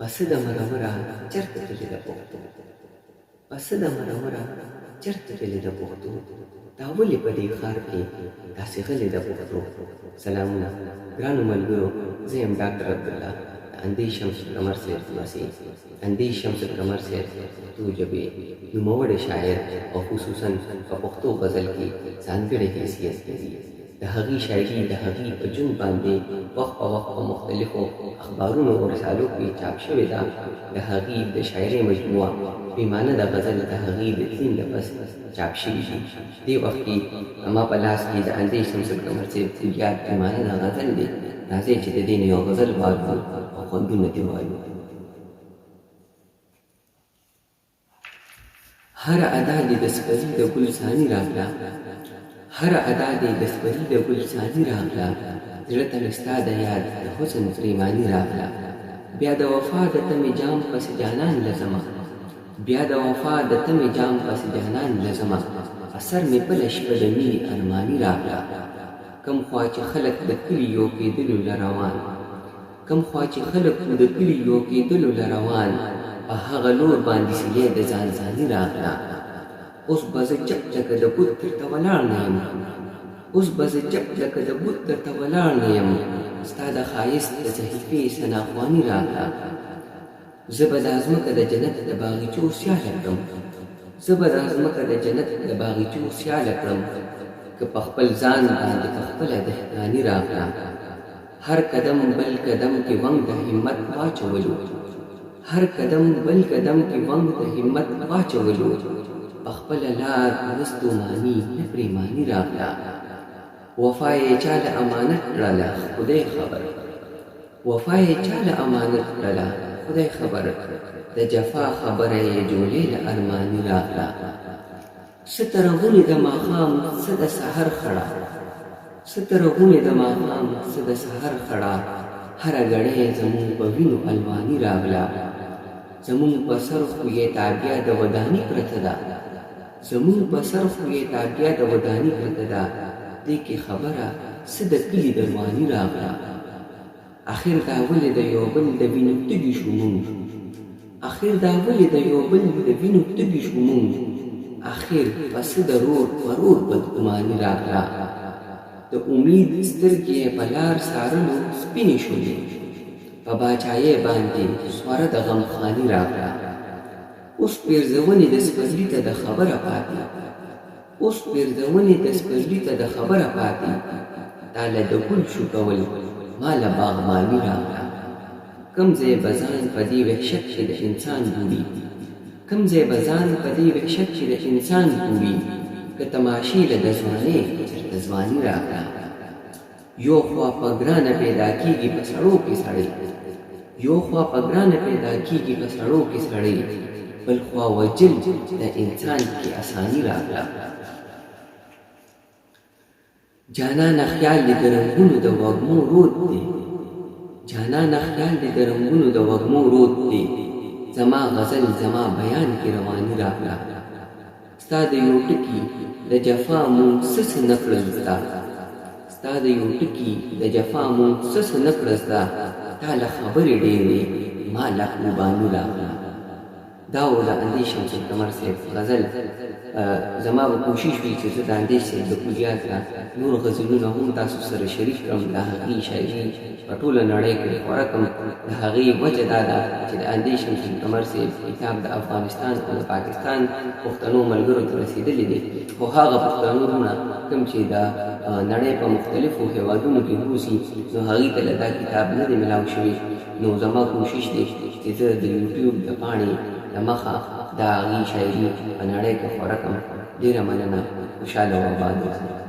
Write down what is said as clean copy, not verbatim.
پسه د مرمره چرته تللې ده پښتو، پسه د مرمره چرته تللې ده پښتو، دا ولې په دې ښار کې داسې غلې ده پښتو. سلامونه ګرانو ملګرو، زه یم ډاکټر عبدالله د اندیش شمس القمر صاحب مسیح. اندیش شمس القمر صاحب پښتو ژبې نوموړی شاعر او خصوصا په پښتو غزل کې ځانګړی حیثیت لري. د هغې شاعري د هغې په ژوند باندې وخت په وخت په مختلفو اخبارونو او رسالو کې چاپ شوې ده. د هغې د شاعرۍ مجموعه پیمانه د غزل د هغې د تین نه پس چاپ شوي دي. دې وخت کې زما په لاس کې د اندیش شمس القمر صاحب کلیات پیمانه د غزل دی. راځئ چې د دې نه یو غزل واورو او خوندونه دې ووایو. هر ادا دې د سپرلي د ګل ثاني راغله، هر ادا دې د سپرلي د ګل ثاني راغله، زړه ته مې ستا د یاد د حسن پریماني راغله. بیا د وفا د تمې جام پسې جانان لزمه، بیا د وفا د تمې جام پسې جانان لزمه، اثر مې بله شپه د مینې ارماني راغله. کم خوا چې خلک د کلیو کېدلو له روان، کم خوا چې خلک د کلیو کېدلو له روان، په هغه لور باندې سیلۍ د ځان ځاني راغله. اوس به زه چک چکه د بت درته ولاړ نه یم، اوس به زه چک چکه د بت درته ولاړ نه یم، ستا د ښایست د صحیفې سناخواني راغله. زه به دا ځمکه د جنت د باغچو سیاله کړم، زه به دا ځمکه د جنت د باغچو سیاله کړم، که په خپل ځان باندې په خپله دهقاني راغله. هر قدم بل قدم کې ونګ د همت واچولو، هر قدم بل قدم کې ونګ د همت واچولو، په خپله لار نه ستوماني نه پریماني راغله. وفا یې چا له امانت کړله خدای خبر، وفا یې چا له امانت کړله خدای خبر، د جفا خبره یې جولې له ارماني راغله. څه ترغونې د ماښام څه د سحر خړه، څه ترغونې د ماښام څه د سحر خړه، هره ګړۍ زمونږ په وینو الواني راغله. زمونږ په سر خو یې تابیا د وداني پرته ده، زمونږ په سر خو یې تابیا د وداني پرته ده، دې کې خبره څه د کلي د رواني راغله. اخر دا ولې د یو بل د وینو تږي شو مونږ، اخر دا ولې د یو بل د وینو تږي شو مونږ، اخر پس د رور ورور بدګماني راغله. د امید سترګې په لار څارلو سپینې شولې، په باچایۍ باندې سوره د غمخاني راغله. اوس پیرزونې د سپرلي ته د خبره پاتې، اوس پیرزونې د سپرلي ته د خبره پاتې، تاله د ګل شو کول ما له باغباني راغله. کم ځای به ځان په دې وحشت کې د انسان ګوري، کم ځای به ځان په دې وحشت کې د انسان ګوري، که تماشې له د ځوانۍ چېرته ځواني راغله. یو خوا په ګرانه پیدا کېږي په سړو کې سړی، یو خوا په ګرانه پیدا کېږي په سړو کې سړی، بل خوا وجل د انسان کې اساني راغله. جانانه خیال دې د رنګونو د وږمو رود دی، جانانه خیال دې د رنګونو د وږمو رود دی، زما غزل زما بیان کې رواني راغله. ستا د یو ټکي د جفا مونږ څه نه کړل زده، ستا د یو ټکي د جفا مونږ څه نه کړل زده، تا له خبرې ډېرې ما له خوباني راغله. دا و د اندیش شمس القمر صاحب غزل. زما به کوشش وي چې زه د اندیش صاحب د کلیات نه نور غزلونه هم تاسو سره شریک کړم، د هغې شاعري په ټوله نړۍ کې خوره کړم. د هغې وجه دا ده چې د اندیش شمس القمر صاحب کتاب د افغانستان او د پاکستان پښتنو ملګرو ته رسېدلی دی، خو هغه پښتنونه کوم چې د نړۍ په مختلفو هېوادونو کې اوسي، نو هغې ته له دا کتاب نه دی ملاو شوی. نو زما کوشش دی چې زه د یوټیوب د پاڼې له مخه د هغې شاعري په نړۍ کې خوره کړم. ډېره مننه، خوشحاله او آباد اوسئ.